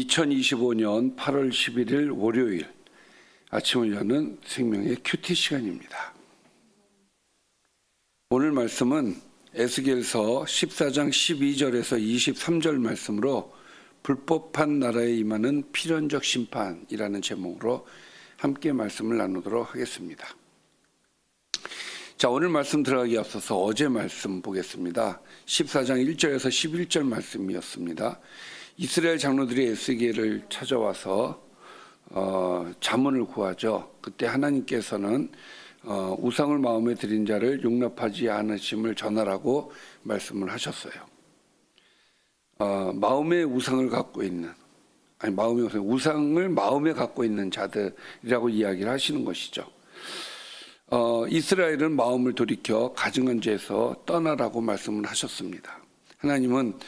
2025년 8월 11일 월요일 아침을 여는 생명의 큐티 시간입니다. 오늘 말씀은 에스겔서 14장 12절에서 23절 말씀으로 불법한 나라에 임하는 필연적 심판이라는 제목으로 함께 말씀을 나누도록 하겠습니다. 자, 오늘 말씀 들어가기 앞서서 어제 말씀 보겠습니다. 14장 1절에서 11절 말씀이었습니다. 이스라엘 장로들이 에스겔을 찾아와서 자문을 구하죠. 그때 하나님께서는 우상을 마음에 들인 자를 용납하지 않으심을 전하라고 말씀을 하셨어요. 마음의 우상을 갖고 있는, 우상을 마음에 갖고 있는 자들이라고 이야기를 하시는 것이죠. 이스라엘은 마음을 돌이켜 가증한 죄에서 떠나라고 말씀을 하셨습니다. 하나님은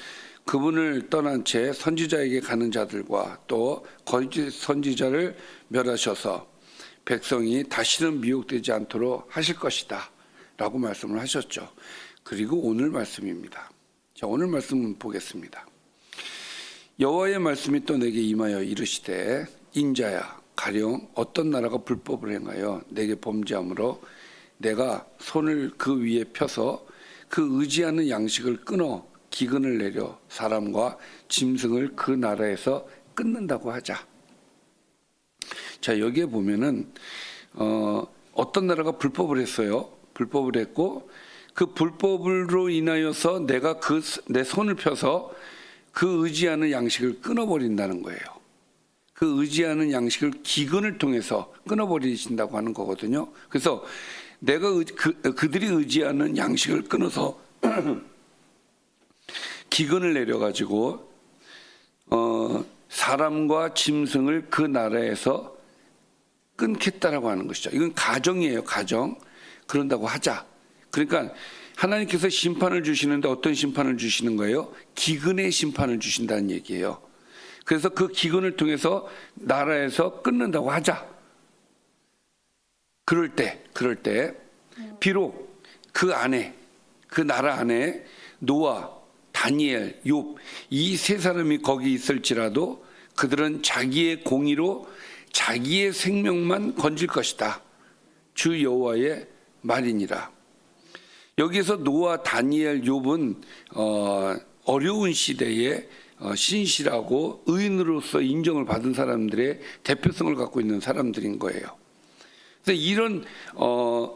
그분을 떠난 채 선지자에게 가는 자들과 또 거짓 선지자를 멸하셔서 백성이 다시는 미혹되지 않도록 하실 것이다 라고 말씀을 하셨죠. 그리고 오늘 말씀입니다. 자, 오늘 말씀 보겠습니다. 여호와의 말씀이 또 내게 임하여 이르시되 인자야 가령 어떤 나라가 불법을 행하여 내게 범죄함으로 내가 손을 그 위에 펴서 그 의지하는 양식을 끊어 기근을 내려 사람과 짐승을 그 나라에서 끊는다고 하자. 자, 여기에 보면은 어떤 나라가 불법을 했어요. 불법을 했고 그 불법으로 인하여서 내가 내 손을 펴서 그 의지하는 양식을 끊어버린다는 거예요. 그 의지하는 양식을 기근을 통해서 끊어버리신다고 하는 거거든요. 그래서 내가 그들이 의지하는 양식을 끊어서 기근을 내려가지고 사람과 짐승을 그 나라에서 끊겠다라고 하는 것이죠. 이건 가정이에요. 가정. 그런다고 하자. 그러니까 하나님께서 심판을 주시는데 어떤 심판을 주시는 거예요? 기근의 심판을 주신다는 얘기예요. 그래서 그 기근을 통해서 나라에서 끊는다고 하자. 그럴 때 비록 그 안에, 그 나라 안에 노아, 다니엘, 욥 이 세 사람이 거기 있을지라도 그들은 자기의 공의로 자기의 생명만 건질 것이다. 주 여호와의 말이니라. 여기서 노아, 다니엘, 욥은 어려운 시대에 신실하고 의인으로서 인정을 받은 사람들의 대표성을 갖고 있는 사람들인 거예요. 그래서 이런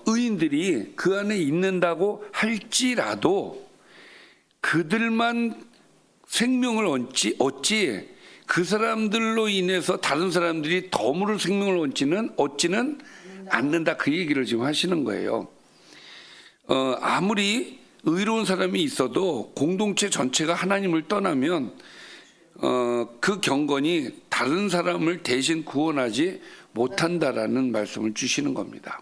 의인들이 그 안에 있는다고 할지라도 그들만 생명을 얻지 그 사람들로 인해서 다른 사람들이 덤으로 생명을 얻지는 않는다. 그 얘기를 지금 하시는 거예요. 아무리 의로운 사람이 있어도 공동체 전체가 하나님을 떠나면 그 경건이 다른 사람을 대신 구원하지 못한다라는 말씀을 주시는 겁니다.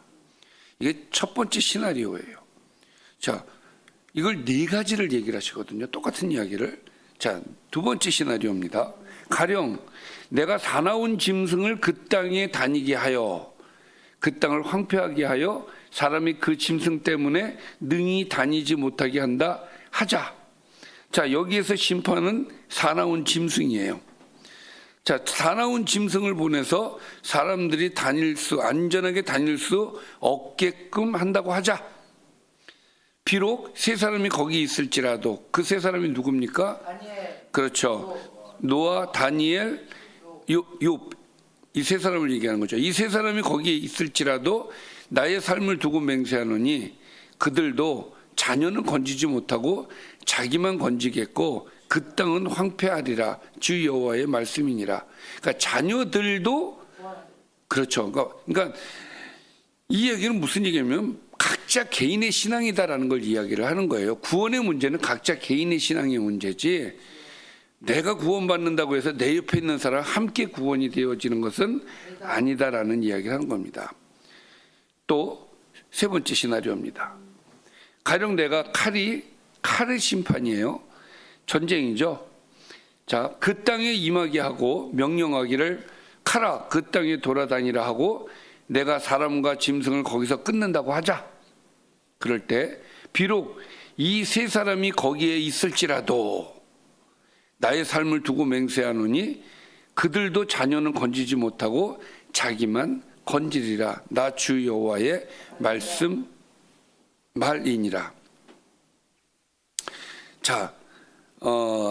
이게 첫 번째 시나리오예요. 자, 이걸 네 가지를 얘기를 하시거든요. 똑같은 이야기를. 자, 두 번째 시나리오입니다. 가령 내가 사나운 짐승을 그 땅에 다니게 하여 그 땅을 황폐하게 하여 사람이 그 짐승 때문에 능히 다니지 못하게 한다 하자. 자, 여기에서 심판은 사나운 짐승이에요. 자, 사나운 짐승을 보내서 사람들이 안전하게 다닐 수 없게끔 한다고 하자. 비록 세 사람이 거기 있을지라도 그 세 사람이 누굽니까? 다니엘. 그렇죠. 노아, 다니엘, 욥 이 세 사람을 얘기하는 거죠. 이 세 사람이 거기에 있을지라도 나의 삶을 두고 맹세하노니 그들도 자녀는 건지지 못하고 자기만 건지겠고 그 땅은 황폐하리라 주 여호와의 말씀이니라. 그러니까 자녀들도 그렇죠. 그러니까 이 얘기는 무슨 얘기냐면 각자 개인의 신앙이다라는 걸 이야기를 하는 거예요. 구원의 문제는 각자 개인의 신앙의 문제지 내가 구원받는다고 해서 내 옆에 있는 사람 함께 구원이 되어지는 것은 아니다라는 이야기를 하는 겁니다. 또 세 번째 시나리오입니다. 가령 내가 칼의 심판이에요. 전쟁이죠. 자, 그 땅에 임하게 하고 명령하기를 칼아 그 땅에 돌아다니라 하고 내가 사람과 짐승을 거기서 끊는다고 하자. 그럴 때 비록 이 세 사람이 거기에 있을지라도 나의 삶을 두고 맹세하노니 그들도 자녀는 건지지 못하고 자기만 건지리라. 나 주 여호와의 말이니라. 자,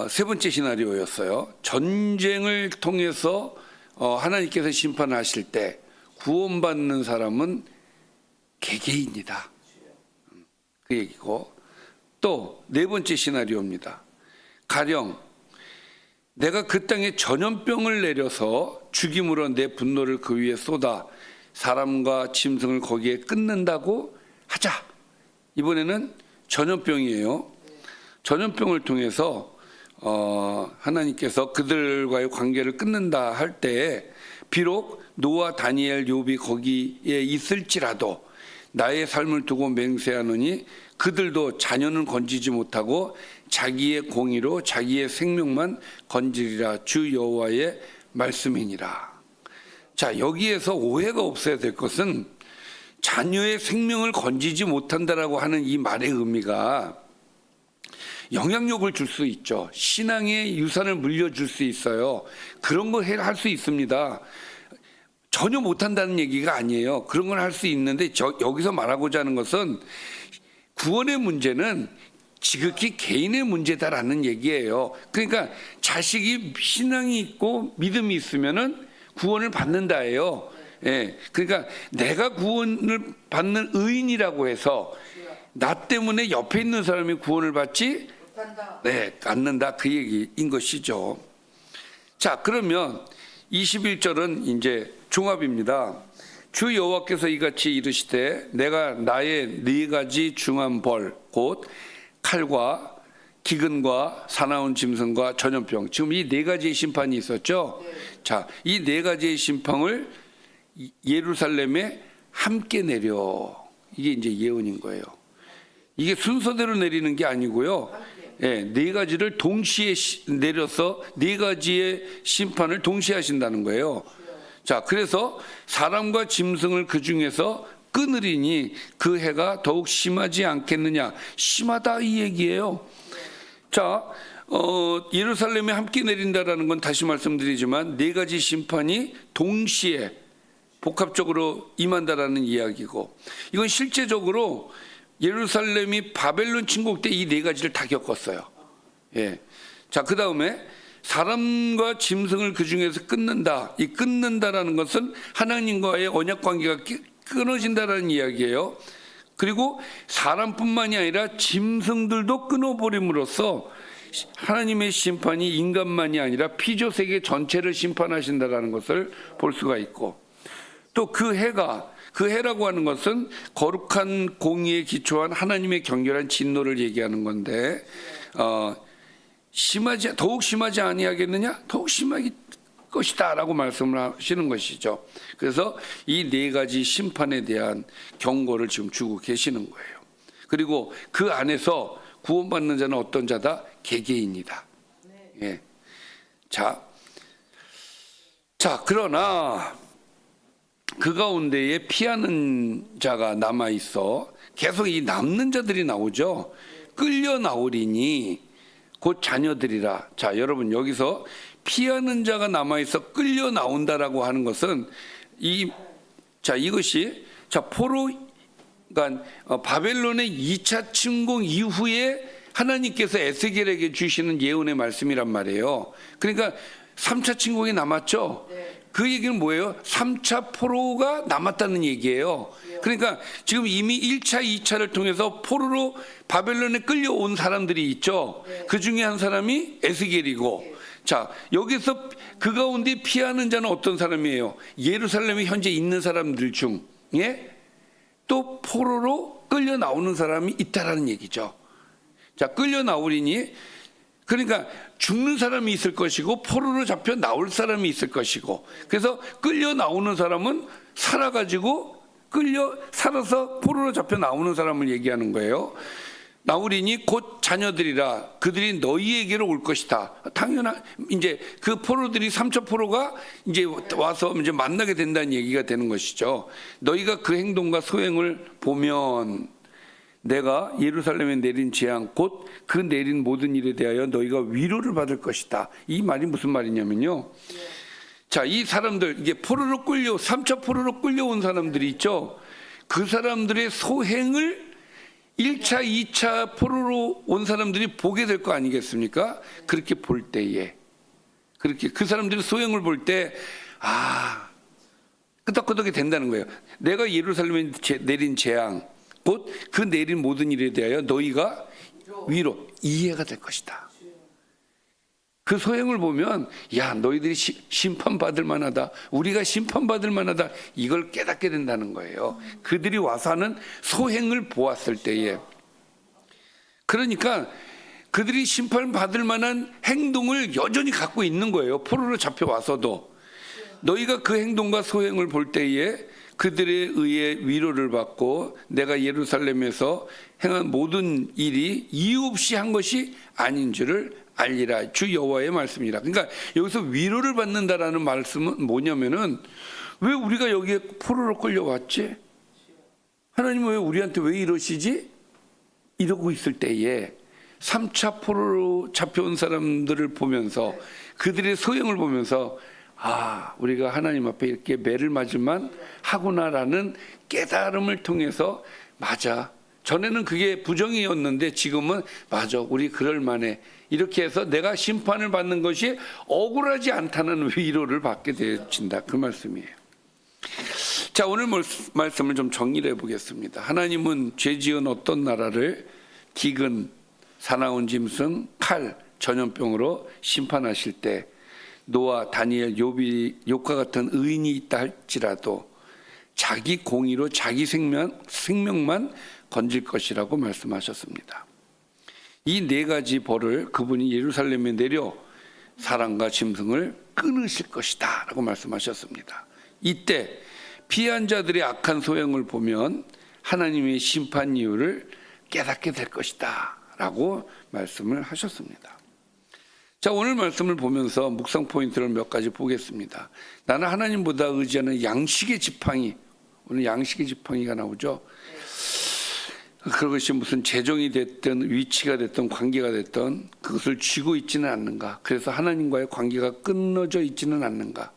세 번째 시나리오였어요. 전쟁을 통해서 하나님께서 심판하실 때 구원받는 사람은 개개인이다. 그 얘기고, 또 네 번째 시나리오입니다. 가령 내가 그 땅에 전염병을 내려서 죽임으로 내 분노를 그 위에 쏟아 사람과 짐승을 거기에 끊는다고 하자. 이번에는 전염병이에요. 전염병을 통해서 하나님께서 그들과의 관계를 끊는다 할 때에 비록 노아, 다니엘, 욥이 거기에 있을지라도 나의 삶을 두고 맹세하노니 그들도 자녀는 건지지 못하고 자기의 공의로 자기의 생명만 건지리라. 주 여호와의 말씀이니라. 자, 여기에서 오해가 없어야 될 것은 자녀의 생명을 건지지 못한다라고 하는 이 말의 의미가 영향력을 줄 수 있죠. 신앙의 유산을 물려줄 수 있어요. 그런 걸 할 수 있습니다. 전혀 못한다는 얘기가 아니에요. 그런 걸 할 수 있는데 여기서 말하고자 하는 것은 구원의 문제는 지극히 개인의 문제다라는 얘기예요. 그러니까 자식이 신앙이 있고 믿음이 있으면은 구원을 받는다예요. 예, 그러니까 내가 구원을 받는 의인이라고 해서 나 때문에 옆에 있는 사람이 구원을 받지 않는다, 그 얘기인 것이죠. 자, 그러면 21절은 이제 종합입니다. 주 여호와께서 이같이 이르시되 내가 나의 네 가지 중한 벌 곧 칼과 기근과 사나운 짐승과 전염병, 지금 이 네 가지의 심판이 있었죠. 자, 이 네 가지의 심판을 예루살렘에 함께 내려, 이게 이제 예언인 거예요. 이게 순서대로 내리는 게 아니고요. 예, 네 가지를 동시에 내려서 네 가지의 심판을 동시에 하신다는 거예요. 자, 그래서 사람과 짐승을 그 중에서 끊으리니 그 해가 더욱 심하지 않겠느냐. 심하다 이 얘기예요. 자, 예루살렘에 함께 내린다라는 건 다시 말씀드리지만 네 가지 심판이 동시에 복합적으로 임한다라는 이야기고, 이건 실제적으로 예루살렘이 바벨론 침공 때 이 네 가지를 다 겪었어요. 예. 자, 그 다음에 사람과 짐승을 그 중에서 끊는다. 이 끊는다라는 것은 하나님과의 언약 관계가 끊어진다라는 이야기예요. 그리고 사람뿐만이 아니라 짐승들도 끊어버림으로써 하나님의 심판이 인간만이 아니라 피조 세계 전체를 심판하신다라는 것을 볼 수가 있고, 또 그 해라고 하는 것은 거룩한 공의에 기초한 하나님의 경결한 진노를 얘기하는 건데, 더욱 심하지 아니하겠느냐? 더욱 심할 것이다라고 말씀을 하시는 것이죠. 그래서 이 네 가지 심판에 대한 경고를 지금 주고 계시는 거예요. 그리고 그 안에서 구원받는 자는 어떤 자다? 개개인이다. 예. 자, 그러나 그 가운데에 피하는 자가 남아 있어 계속 이 남는 자들이 나오죠. 끌려 나오리니 곧 자녀들이라. 자, 여러분, 여기서 피하는 자가 남아 있어 끌려 나온다라고 하는 것은 이것이 그러니까 바벨론의 2차 침공 이후에 하나님께서 에스겔에게 주시는 예언의 말씀이란 말이에요. 그러니까 3차 침공이 남았죠. 그 얘기는 뭐예요? 3차 포로가 남았다는 얘기예요. 그러니까 지금 이미 1차, 2차를 통해서 포로로 바벨론에 끌려온 사람들이 있죠. 그 중에 한 사람이 에스겔이고, 자, 여기서 그 가운데 피하는 자는 어떤 사람이에요? 예루살렘에 현재 있는 사람들 중에 또 포로로 끌려 나오는 사람이 있다라는 얘기죠. 자, 끌려 나오리니, 그러니까 죽는 사람이 있을 것이고 포로로 잡혀 나올 사람이 있을 것이고, 그래서 끌려 나오는 사람은 살아서 포로로 잡혀 나오는 사람을 얘기하는 거예요. 나오리니 곧 자녀들이라. 그들이 너희에게로 올 것이다. 당연한, 이제 그 포로들이 3차 포로가 이제 와서 이제 만나게 된다는 얘기가 되는 것이죠. 너희가 그 행동과 소행을 보면 내가 예루살렘에 내린 재앙 곧 그 내린 모든 일에 대하여 너희가 위로를 받을 것이다. 이 말이 무슨 말이냐면요, 자, 이 사람들 이게 포로로 3차 포로로 끌려온 사람들이 있죠. 그 사람들의 소행을 1차, 2차 포로로 온 사람들이 보게 될 거 아니겠습니까? 그렇게 볼 때에, 그렇게 그 사람들의 소행을 볼 때, 끄덕끄덕이 된다는 거예요. 내가 예루살렘에 내린 재앙, 곧 그 내린 모든 일에 대하여 너희가 위로 이해가 될 것이다. 그 소행을 보면, 야, 너희들이 심판받을 만하다. 우리가 심판받을 만하다. 이걸 깨닫게 된다는 거예요. 그들이 와서 하는 소행을 보았을 때에. 그러니까 그들이 심판받을 만한 행동을 여전히 갖고 있는 거예요. 포로로 잡혀와서도. 너희가 그 행동과 소행을 볼 때에 그들에 의해 위로를 받고 내가 예루살렘에서 행한 모든 일이 이유 없이 한 것이 아닌 줄을 알리라. 주 여호와의 말씀이라. 그러니까 여기서 위로를 받는다라는 말씀은 뭐냐면은, 왜 우리가 여기에 포로로 끌려왔지? 하나님은 왜 우리한테 왜 이러시지? 이러고 있을 때에 3차 포로로 잡혀온 사람들을 보면서 그들의 소행을 보면서 우리가 하나님 앞에 이렇게 매를 맞을만 하구나라는 깨달음을 통해서, 맞아, 전에는 그게 부정이었는데 지금은 맞아, 우리 그럴 만해, 이렇게 해서 내가 심판을 받는 것이 억울하지 않다는 위로를 받게 되어진다, 그 말씀이에요. 자, 오늘 말씀을 좀 정리를 해보겠습니다. 하나님은 죄지은 어떤 나라를 기근, 사나운 짐승, 칼, 전염병으로 심판하실 때 노아, 다니엘, 욥과 같은 의인이 있다 할지라도 자기 공의로 자기 생명만 건질 것이라고 말씀하셨습니다. 이 네 가지 벌을 그분이 예루살렘에 내려 사람과 짐승을 끊으실 것이다 라고 말씀하셨습니다. 이때 피한 자들의 악한 소행을 보면 하나님의 심판 이유를 깨닫게 될 것이다 라고 말씀을 하셨습니다. 자, 오늘 말씀을 보면서 묵상 포인트를 몇 가지 보겠습니다. 나는 하나님보다 의지하는 양식의 지팡이, 오늘 양식의 지팡이가 나오죠. 그것이 무슨 재정이 됐든 위치가 됐든 관계가 됐든 그것을 쥐고 있지는 않는가. 그래서 하나님과의 관계가 끊어져 있지는 않는가.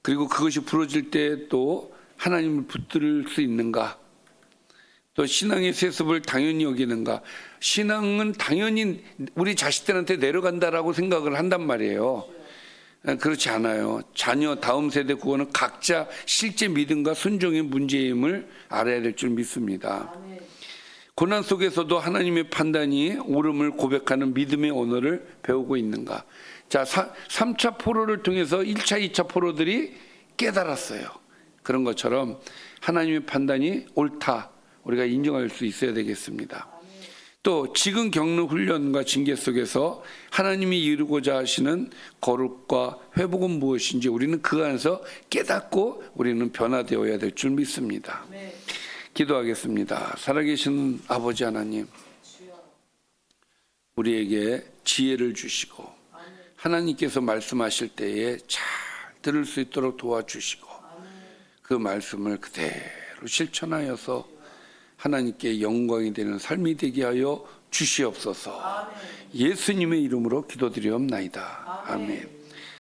그리고 그것이 부러질 때 또 하나님을 붙들 수 있는가. 또 신앙의 세습을 당연히 여기는가. 신앙은 당연히 우리 자식들한테 내려간다라고 생각을 한단 말이에요. 그렇지 않아요. 자녀 다음 세대 구원은 각자 실제 믿음과 순종의 문제임을 알아야 될 줄 믿습니다. 고난 속에서도 하나님의 판단이 옳음을 고백하는 믿음의 언어를 배우고 있는가. 자, 3차 포로를 통해서 1차, 2차 포로들이 깨달았어요. 그런 것처럼 하나님의 판단이 옳다, 우리가 인정할 수 있어야 되겠습니다. 또 지금 겪는 훈련과 징계 속에서 하나님이 이루고자 하시는 거룩과 회복은 무엇인지 우리는 그 안에서 깨닫고 우리는 변화되어야 될 줄 믿습니다. 기도하겠습니다. 살아계신 아버지 하나님, 우리에게 지혜를 주시고 하나님께서 말씀하실 때에 잘 들을 수 있도록 도와주시고 그 말씀을 그대로 실천하여서 하나님께 영광이 되는 삶이 되게 하여 주시옵소서. 예수님의 이름으로 기도드리옵나이다. 아멘.